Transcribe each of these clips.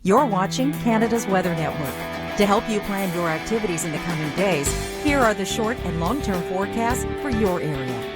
You're watching Canada's Weather Network. To help you plan your activities in the coming days, here are the short and long-term forecasts for your area.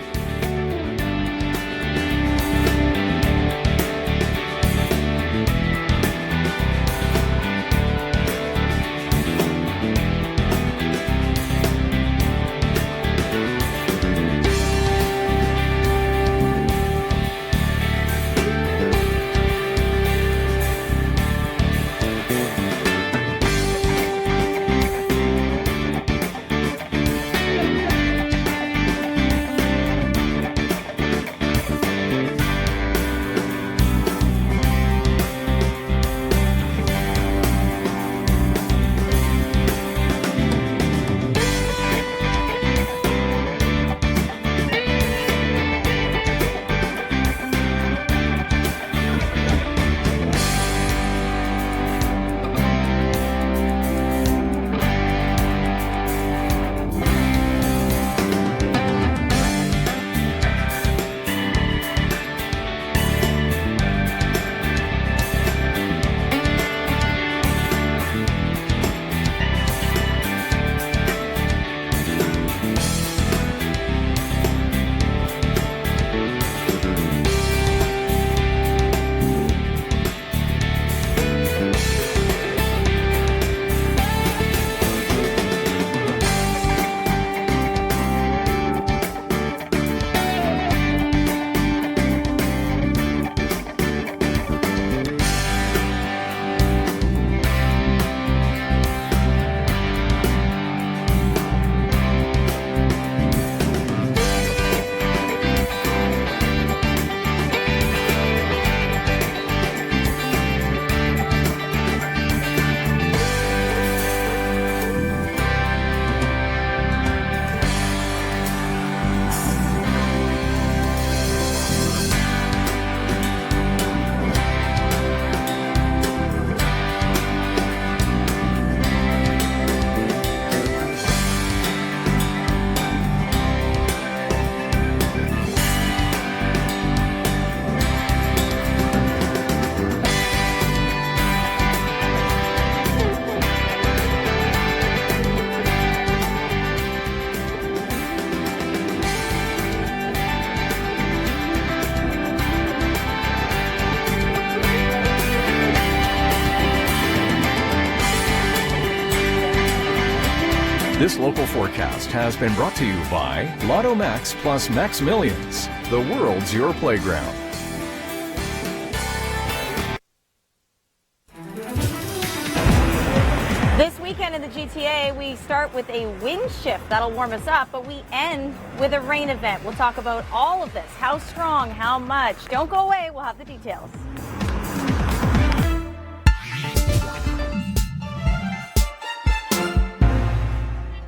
This local forecast has been brought to you by Lotto Max plus Max Millions, the world's your playground. This weekend in the GTA, we start with a wind shift that'll warm us up, but we end with a rain event. We'll talk about all of this, how strong, how much. Don't go away, we'll have the details.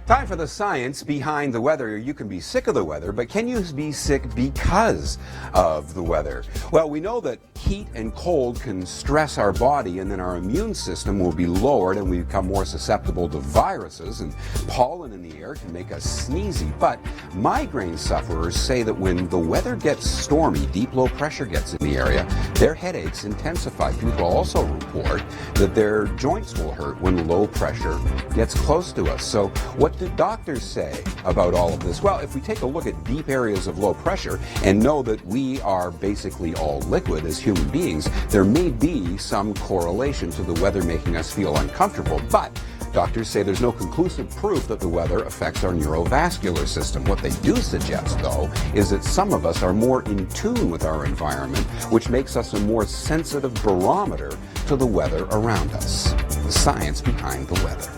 Time for the science behind the weather. You can be sick of the weather, but can you be sick because of the weather? Well, we know that heat and cold can stress our body, and then our immune system will be lowered and we become more susceptible to viruses, and pollen in the air can make us sneezy. But migraine sufferers say that when the weather gets stormy, deep low pressure gets in the area, their headaches intensify. People also report that their joints will hurt when low pressure gets close to us. So what do doctors say about all of this? Well, if we take a look at deep areas of low pressure and know that we are basically all liquid as human beings, there may be some correlation to the weather making us feel uncomfortable. But doctors say there's no conclusive proof that the weather affects our neurovascular system. What they do suggest, though, is that some of us are more in tune with our environment, which makes us a more sensitive barometer to the weather around us. The science behind the weather.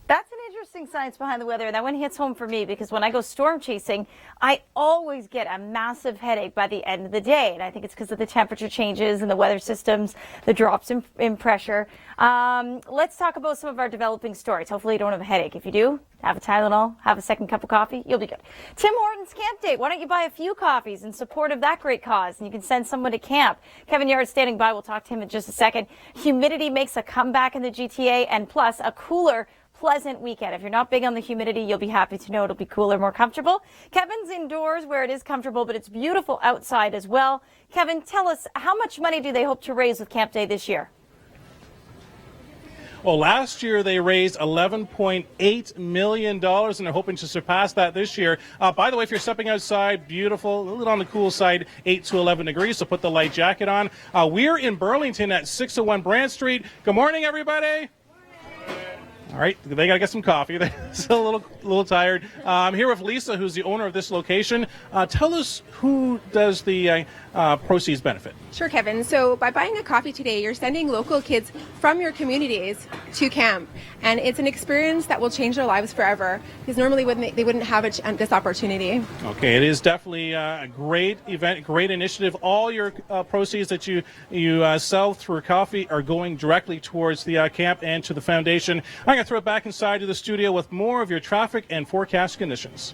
That's an interesting science behind the weather, and that one hits home for me because when I go storm chasing, I always get a massive headache by the end of the day, and I think it's because of the temperature changes and the weather systems, the drops in pressure. Let's talk about some of our developing stories. Hopefully you don't have a headache. If you do, have a Tylenol, have a second cup of coffee, you'll be good. Tim Horton's camp date. Why don't you buy a few coffees in support of that great cause, and you can send someone to camp. Kevin Yard's standing by. We'll talk to him in just a second. Humidity makes a comeback in the GTA, and plus a cooler pleasant weekend. If you're not big on the humidity, you'll be happy to know it'll be cooler, more comfortable. Kevin's indoors where it is comfortable, but it's beautiful outside as well. Kevin, tell us, how much money do they hope to raise with Camp Day this year? Well, last year they raised $11.8 million, and they're hoping to surpass that this year. By the way, if you're stepping outside, beautiful, a little on the cool side, 8 to 11 degrees, so put the light jacket on. We're in Burlington at 601 Brant Street. Good morning, everybody. All right, they got to get some coffee. They're still a little tired. I'm here with Lisa, who's the owner of this location. Tell us, who does the proceeds benefit? Sure, Kevin. So by buying a coffee today, you're sending local kids from your communities to camp. And it's an experience that will change their lives forever, because normally they wouldn't have this opportunity. Okay, it is definitely a great event, great initiative. All your proceeds that you sell through coffee are going directly towards the camp and to the foundation. I'm going to throw it back inside to the studio with more of your traffic and forecast conditions.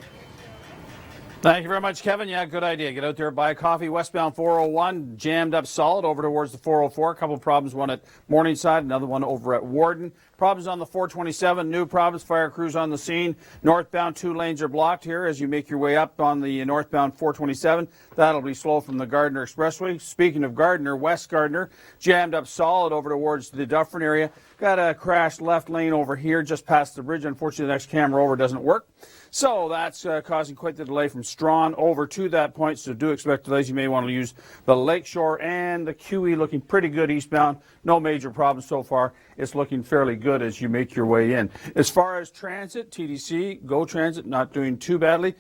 Thank you very much, Kevin. Yeah, good idea. Get out there, buy a coffee. Westbound 401, jammed up solid over towards the 404. A couple of problems, one at Morningside, another one over at Warden. Problems on the 427, new problems, fire crews on the scene. Northbound, 2 lanes are blocked here as you make your way up on the northbound 427. That'll be slow from the Gardiner Expressway. Speaking of Gardiner, West Gardiner, jammed up solid over towards the Dufferin area. Got a crashed left lane over here just past the bridge. Unfortunately, the next camera over doesn't work. So that's causing quite the delay from Strawn over to that point. So do expect delays. You may want to use the Lakeshore and the QE, looking pretty good eastbound. No major problems so far. It's looking fairly good as you make your way in. As far as transit, TDC, Go Transit, not doing too badly.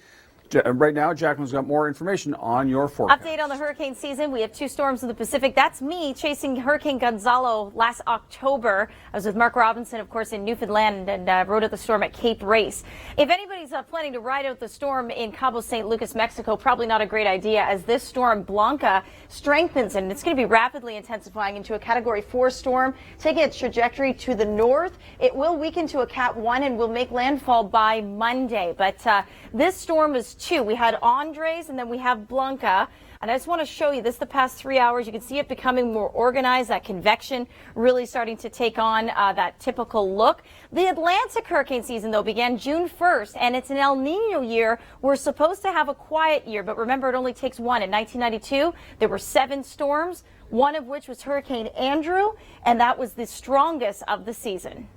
Right now, Jacqueline's got more information on your forecast. Update on the hurricane season. We have 2 storms in the Pacific. That's me chasing Hurricane Gonzalo last October. I was with Mark Robinson, of course, in Newfoundland, and rode out the storm at Cape Race. If anybody's planning to ride out the storm in Cabo San Lucas, Mexico, probably not a great idea, as this storm, Blanca, strengthens, and it's going to be rapidly intensifying into a Category 4 storm, taking its trajectory to the north. It will weaken to a Cat 1 and will make landfall by Monday. But this storm is 2. We had Andres, and then we have Blanca. And I just want to show you this the past 3 hours. You can see it becoming more organized, that convection really starting to take on that typical look. The Atlantic hurricane season, though, began June 1st, and it's an El Nino year. We're supposed to have a quiet year, but remember, it only takes one. In 1992, there were 7 storms, one of which was Hurricane Andrew, and that was the strongest of the season.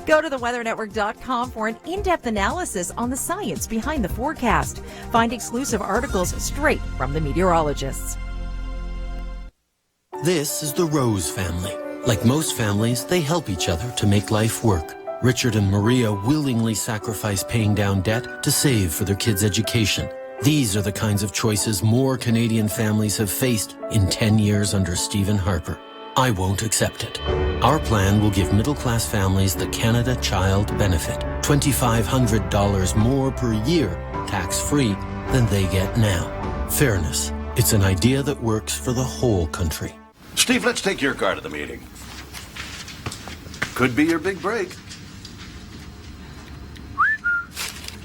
Go to theweathernetwork.com for an in-depth analysis on the science behind the forecast. Find exclusive articles straight from the meteorologists. This is the Rose family. Like most families, they help each other to make life work. Richard and Maria willingly sacrifice paying down debt to save for their kids' education. These are the kinds of choices more Canadian families have faced in 10 years under Stephen Harper. I won't accept it. Our plan will give middle-class families the Canada Child Benefit, $2,500 more per year, tax-free, than they get now. Fairness. It's an idea that works for the whole country. Steve, let's take your car to the meeting. Could be your big break.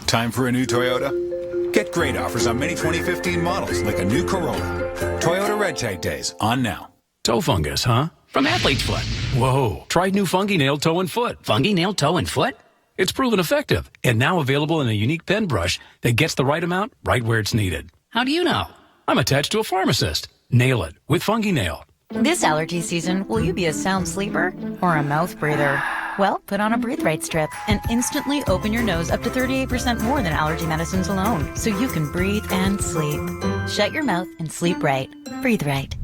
Time for a new Toyota? Get great offers on many 2015 models, like a new Corolla. Toyota Red Tag Days, on now. Toe fungus, huh? From Athlete's Foot. Whoa. Tried new Fungi Nail Toe and Foot. Fungi Nail Toe and Foot? It's proven effective and now available in a unique pen brush that gets the right amount right where it's needed. How do you know? I'm attached to a pharmacist. Nail it with Fungi Nail. This allergy season, will you be a sound sleeper or a mouth breather? Well, put on a Breathe Right strip and instantly open your nose up to 38% more than allergy medicines alone, so you can breathe and sleep. Shut your mouth and sleep right. Breathe Right.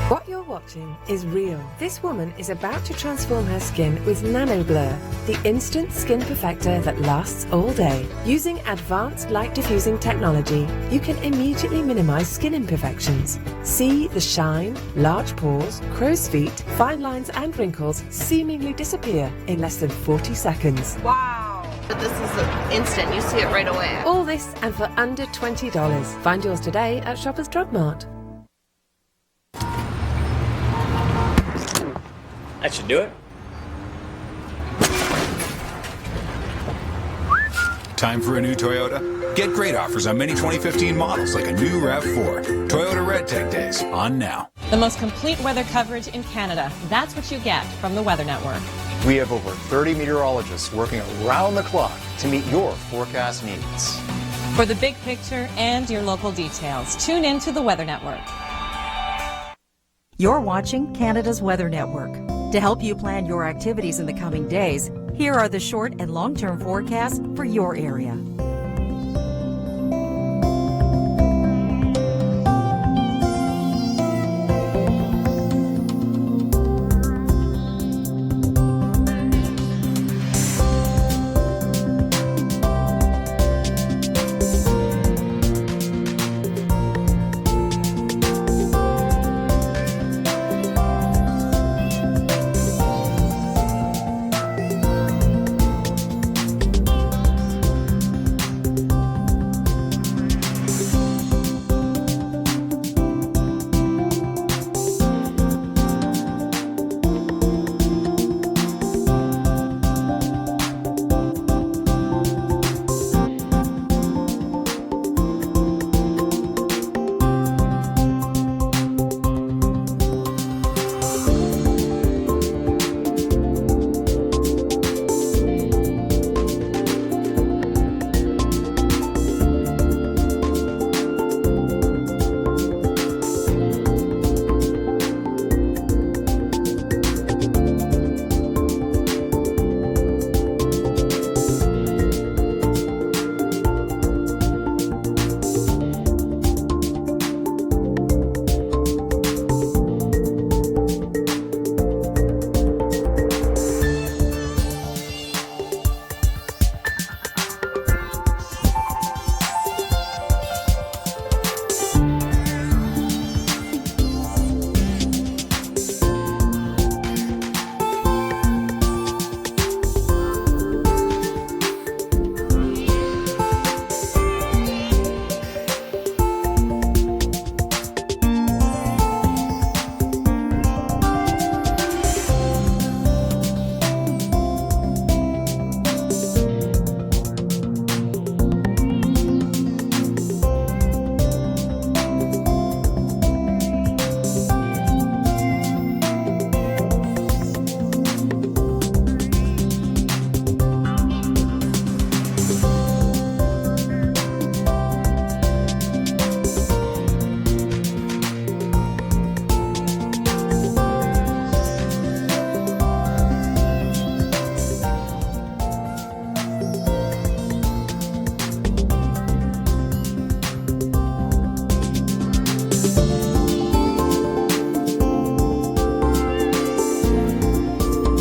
What you're watching is real. This woman is about to transform her skin with NanoBlur, the instant skin perfector that lasts all day. Using advanced light diffusing technology, you can immediately minimize skin imperfections. See the shine, large pores, crow's feet, fine lines and wrinkles seemingly disappear in less than 40 seconds. Wow! But this is instant. You see it right away. All this and for under $20. Find yours today at Shoppers Drug Mart. That should do it. Time for a new Toyota? Get great offers on many 2015 models, like a new RAV4. Toyota Red Tag Days, on now. The most complete weather coverage in Canada. That's what you get from the Weather Network. We have over 30 meteorologists working around the clock to meet your forecast needs. For the big picture and your local details, tune in to the Weather Network. You're watching Canada's Weather Network. To help you plan your activities in the coming days, here are the short and long-term forecasts for your area.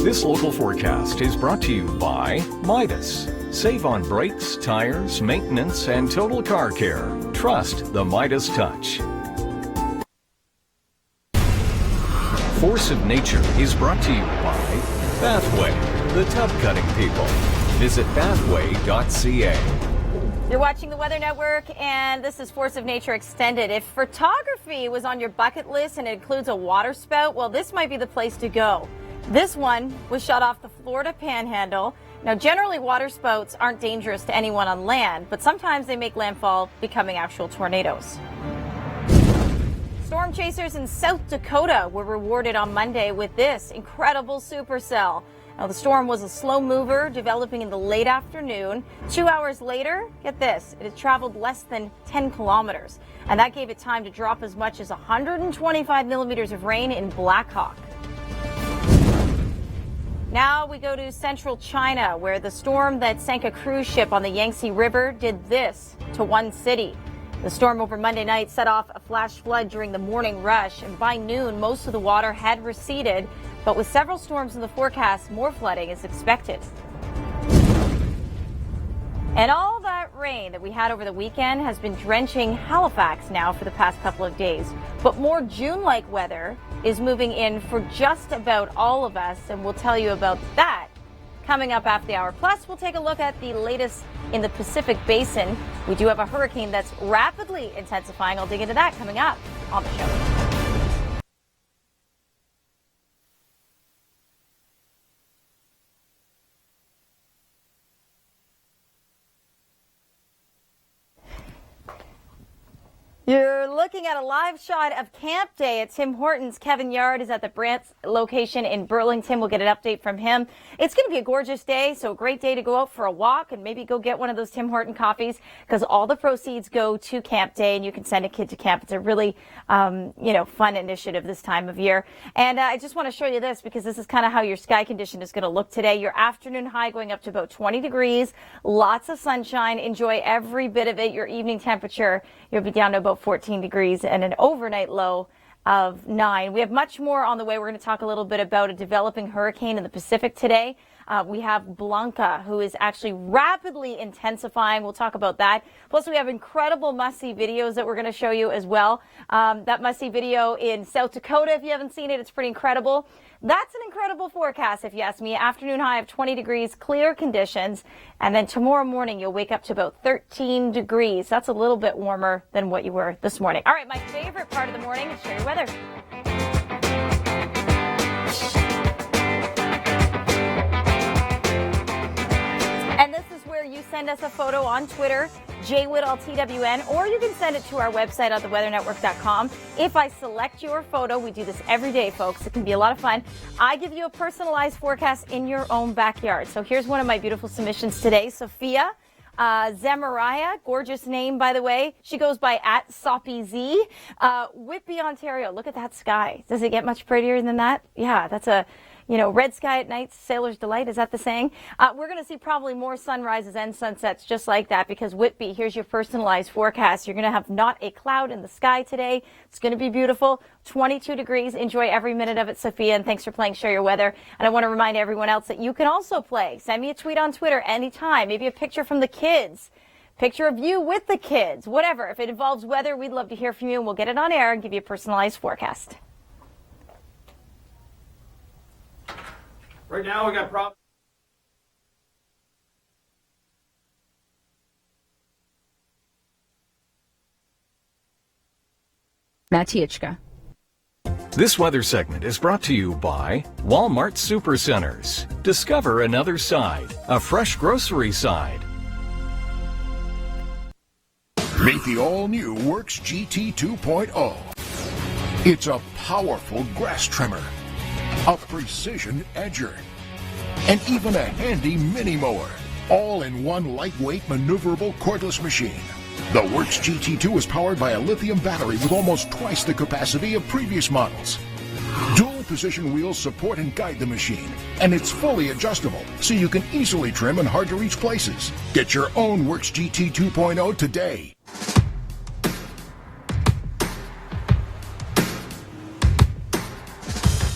This local forecast is brought to you by Midas. Save on brakes, tires, maintenance, and total car care. Trust the Midas touch. Force of Nature is brought to you by Bathway, the tub cutting people. Visit bathway.ca. You're watching the Weather Network, and this is Force of Nature Extended. If photography was on your bucket list and it includes a water spout, well, this might be the place to go. This one was shot off the Florida Panhandle. Now, generally, water spouts aren't dangerous to anyone on land, but sometimes they make landfall, becoming actual tornadoes. Storm chasers in South Dakota were rewarded on Monday with this incredible supercell. Now, the storm was a slow mover developing in the late afternoon. 2 hours later, get this, it had traveled less than 10 kilometers, and that gave it time to drop as much as 125 millimeters of rain in Blackhawk. Now we go to central China, where the storm that sank a cruise ship on the Yangtze River did this to one city. The storm over Monday night set off a flash flood during the morning rush, and by noon, most of the water had receded. But with several storms in the forecast, more flooding is expected. And all that rain that we had over the weekend has been drenching Halifax now for the past couple of days. But more June-like weather is moving in for just about all of us, and we'll tell you about that coming up after the hour. Plus, we'll take a look at the latest in the Pacific Basin. We do have a hurricane that's rapidly intensifying. I'll dig into that coming up on the show. You're looking at a live shot of Camp Day at Tim Hortons. Kevin Yard is at the Brant's location in Burlington. We'll get an update from him. It's going to be a gorgeous day, so a great day to go out for a walk and maybe go get one of those Tim Horton coffees, because all the proceeds go to Camp Day, and you can send a kid to camp. It's a really, fun initiative this time of year. And I just want to show you this, because this is kind of how your sky condition is going to look today. Your afternoon high going up to about 20 degrees, lots of sunshine. Enjoy every bit of it. Your evening temperature, you'll be down to about 14 degrees and an overnight low of 9. We have much more on the way. We're going to talk a little bit about a developing hurricane in the Pacific today. We have Blanca, who is actually rapidly intensifying. We'll talk about that. Plus, we have incredible must-see videos that we're going to show you as well. That must-see video in South Dakota, if you haven't seen it, it's pretty incredible. That's an incredible forecast, if you ask me. Afternoon high of 20 degrees, clear conditions. And then tomorrow morning, you'll wake up to about 13 degrees. That's a little bit warmer than what you were this morning. All right, my favorite part of the morning is show your weather. And this is where you send us a photo on Twitter, JWoodallTWN, or you can send it to our website on theweathernetwork.com. If I select your photo, we do this every day, folks. It can be a lot of fun. I give you a personalized forecast in your own backyard. So here's one of my beautiful submissions today. Sophia Zemariah, gorgeous name, by the way. She goes by @SoppyZ. Whitby, Ontario. Look at that sky. Does it get much prettier than that? Yeah, that's a... red sky at night, sailor's delight. Is that the saying? We're going to see probably more sunrises and sunsets just like that, because Whitby, here's your personalized forecast. You're going to have not a cloud in the sky today. It's going to be beautiful. 22 degrees. Enjoy every minute of it, Sophia, and thanks for playing Share Your Weather. And I want to remind everyone else that you can also play. Send me a tweet on Twitter anytime. Maybe a picture from the kids. Picture of you with the kids. Whatever. If it involves weather, we'd love to hear from you, and we'll get it on air and give you a personalized forecast. Right now, we got problems. Matichka. This weather segment is brought to you by Walmart Supercenters. Discover another side, a fresh grocery side. Meet the all-new Works GT 2.0. It's a powerful grass trimmer, a precision edger, and even a handy mini mower, all in one lightweight, maneuverable cordless machine. The Works GT2 is powered by a lithium battery with almost twice the capacity of previous models. Dual position wheels support and guide the machine, and it's fully adjustable, so you can easily trim in hard-to-reach places. Get your own Works GT 2.0 today.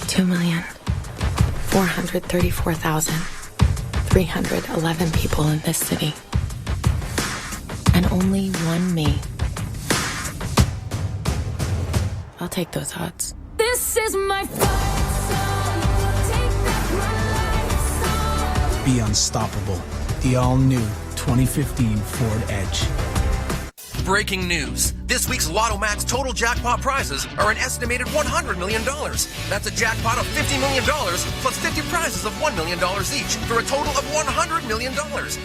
$2,434,311 people in this city. And only one me. I'll take those odds. This is my Be unstoppable. The all-new 2015 Ford Edge. Breaking news. This week's Lotto Max total jackpot prizes are an estimated $100 million. That's a jackpot of $50 million plus 50 prizes of $1 million each for a total of $100 million.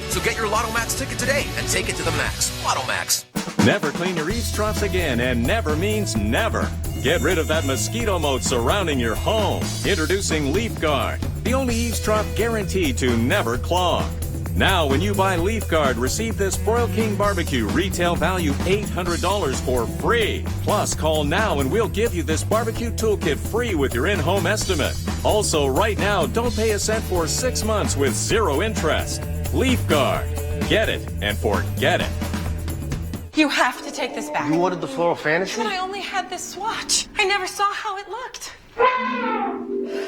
So get your Lotto Max ticket today and take it to the max. Lotto Max. Never clean your eaves troughs again, and never means never. Get rid of that mosquito moat surrounding your home. Introducing Leaf Guard, the only eaves trough guaranteed to never clog. Now, when you buy Leaf Guard, receive this Broil King Barbecue retail value $800 for free. Plus, call now and we'll give you this barbecue toolkit free with your in-home estimate. Also, right now, don't pay a cent for 6 months with 0 interest. Leaf Guard. Get it and forget it. You have to take this back. You wanted the Floral Fantasy? But I only had this swatch. I never saw how it looked.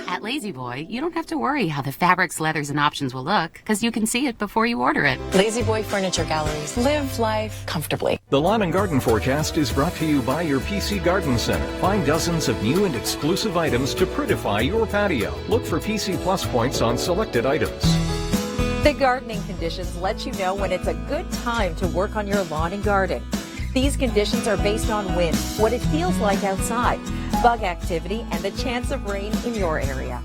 At Lazy Boy, you don't have to worry how the fabrics, leathers, and options will look, because you can see it before you order it. Lazy Boy Furniture Galleries. Live life comfortably. The Lawn and Garden Forecast is brought to you by your PC Garden Center. Find dozens of new and exclusive items to prettify your patio. Look for PC Plus points on selected items. The gardening conditions let you know when it's a good time to work on your lawn and garden. These conditions are based on wind, what it feels like outside, bug activity, and the chance of rain in your area.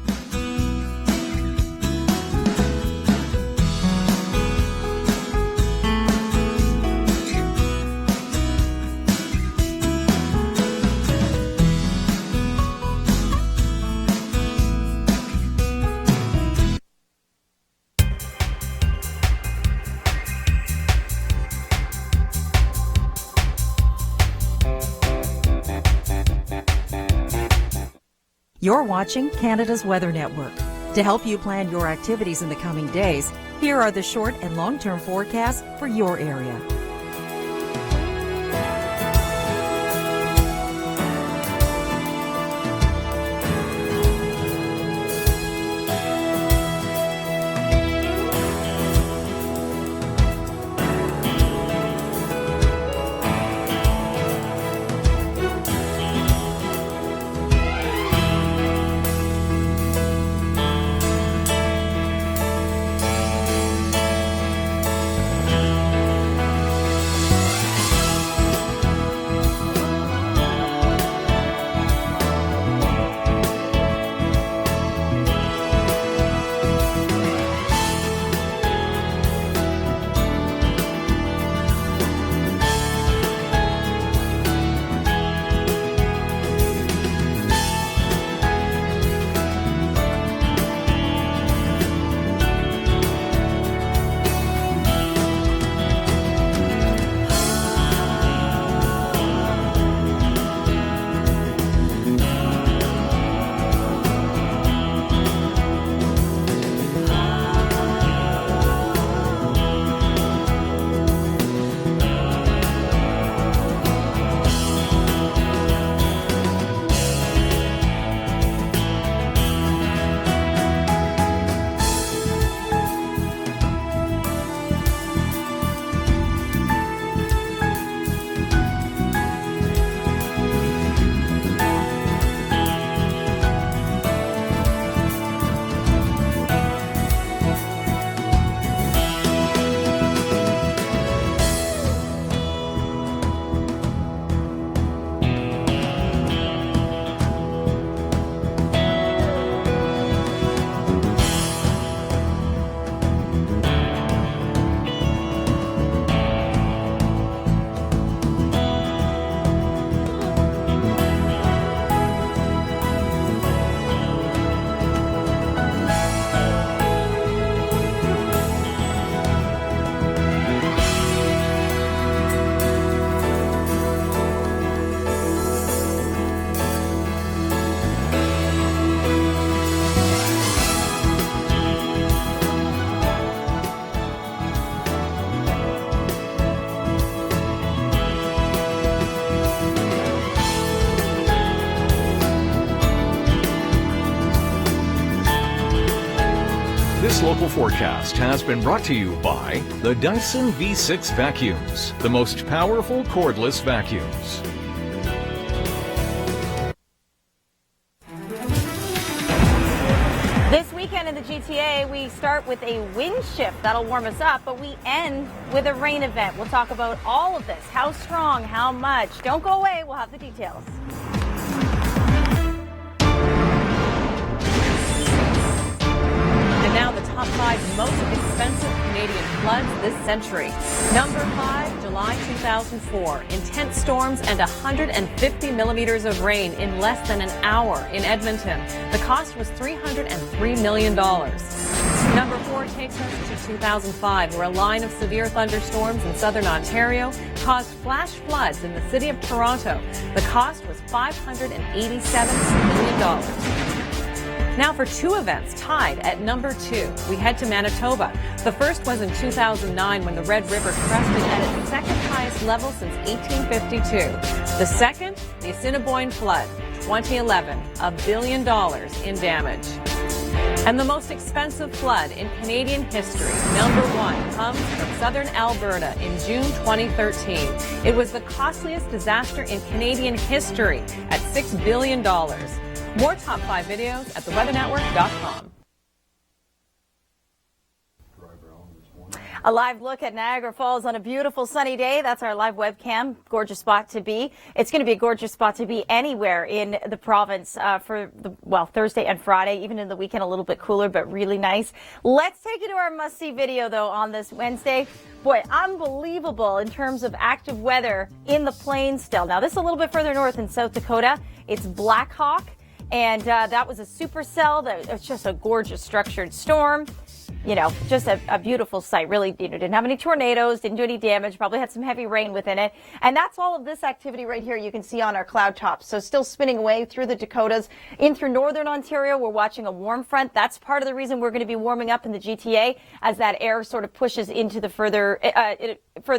You're watching Canada's Weather Network. To help you plan your activities in the coming days, here are the short and long-term forecasts for your area. This local forecast has been brought to you by the Dyson V6 vacuums, the most powerful cordless vacuums. This weekend in the GTA, we start with a wind shift that'll warm us up, but we end with a rain event. We'll talk about all of this. How strong, how much. Don't go away. We'll have the details. Now the top 5 most expensive Canadian floods this century. Number 5, July 2004. Intense storms and 150 millimeters of rain in less than an hour in Edmonton. The cost was $303 million. Number 4 takes us to 2005, where a line of severe thunderstorms in southern Ontario caused flash floods in the city of Toronto. The cost was $587 million. Now for 2 events tied at number 2. We head to Manitoba. The first was in 2009 when the Red River crested at its second highest level since 1852. The second, the Assiniboine flood, 2011, $1 billion in damage. And the most expensive flood in Canadian history, number 1, comes from southern Alberta in June 2013. It was the costliest disaster in Canadian history at $6 billion. More top 5 videos at theweathernetwork.com. A live look at Niagara Falls on a beautiful sunny day. That's our live webcam. Gorgeous spot to be. It's going to be a gorgeous spot to be anywhere in the province for Thursday and Friday, even in the weekend a little bit cooler, but really nice. Let's take you to our must-see video, though, on this Wednesday. Boy, unbelievable in terms of active weather in the plains still. Now, this is a little bit further north in South Dakota. It's Black Hawk. And that was a supercell. It's just a gorgeous structured storm. just a beautiful sight. Really, didn't have any tornadoes, didn't do any damage, probably had some heavy rain within it. And that's all of this activity right here you can see on our cloud tops. So still spinning away through the Dakotas, in through northern Ontario. We're watching a warm front. That's part of the reason we're going to be warming up in the GTA as that air sort of pushes into the further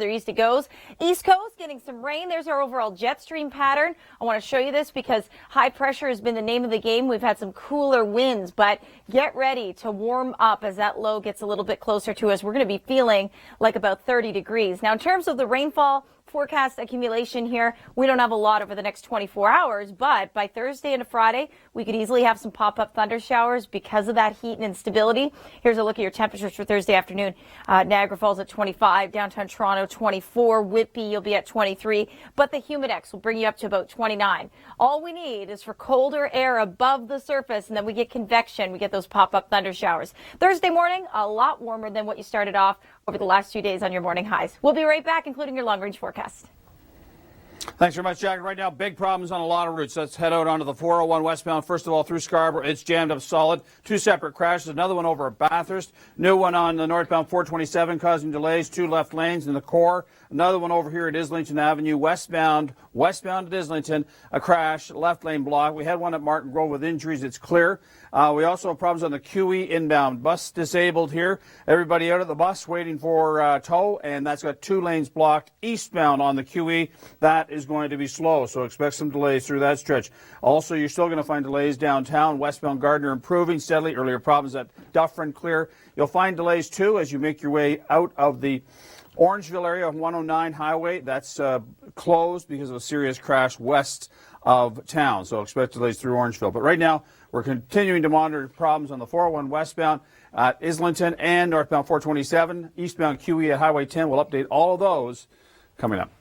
east it goes. East Coast getting some rain. There's our overall jet stream pattern. I want to show you this because high pressure has been the name of the game. We've had some cooler winds, but get ready to warm up as that low gets a little bit closer to us. We're going to be feeling like about 30 degrees. Now, in terms of the rainfall forecast accumulation here, we don't have a lot over the next 24 hours, but by Thursday and Friday, we could easily have some pop-up thunder showers because of that heat and instability. Here's a look at your temperatures for Thursday afternoon. Niagara Falls at 25, downtown Toronto 24, Whitby you'll be at 23, but the humidex will bring you up to about 29. All we need is for colder air above the surface, and then we get convection. We get those pop-up thunder showers. Thursday morning, a lot warmer than what you started off over the last few days on your morning highs. We'll be right back, including your long-range forecast. Thanks very much, Jack. Right now, big problems on a lot of routes. Let's head out onto the 401 westbound. First of all, through Scarborough, it's jammed up solid. Two separate crashes. Another one over at Bathurst. New one on the northbound 427 causing delays. Two left lanes in the core. Another one over here at Islington Avenue, westbound at Islington. A crash, left lane block. We had one at Martin Grove with injuries. It's clear. We also have problems on the QE inbound. Bus disabled here. Everybody out of the bus waiting for tow, and that's got two lanes blocked eastbound on the QE. That is going to be slow, so expect some delays through that stretch. Also, you're still going to find delays downtown. Westbound Gardner improving steadily. Earlier problems at Dufferin clear. You'll find delays, too, as you make your way out of the Orangeville area of 109 highway. That's closed because of a serious crash west of town, so expect delays through Orangeville. But right now, we're continuing to monitor problems on the 401 westbound at Islington and northbound 427. Eastbound QE at Highway 10. We'll update all of those coming up.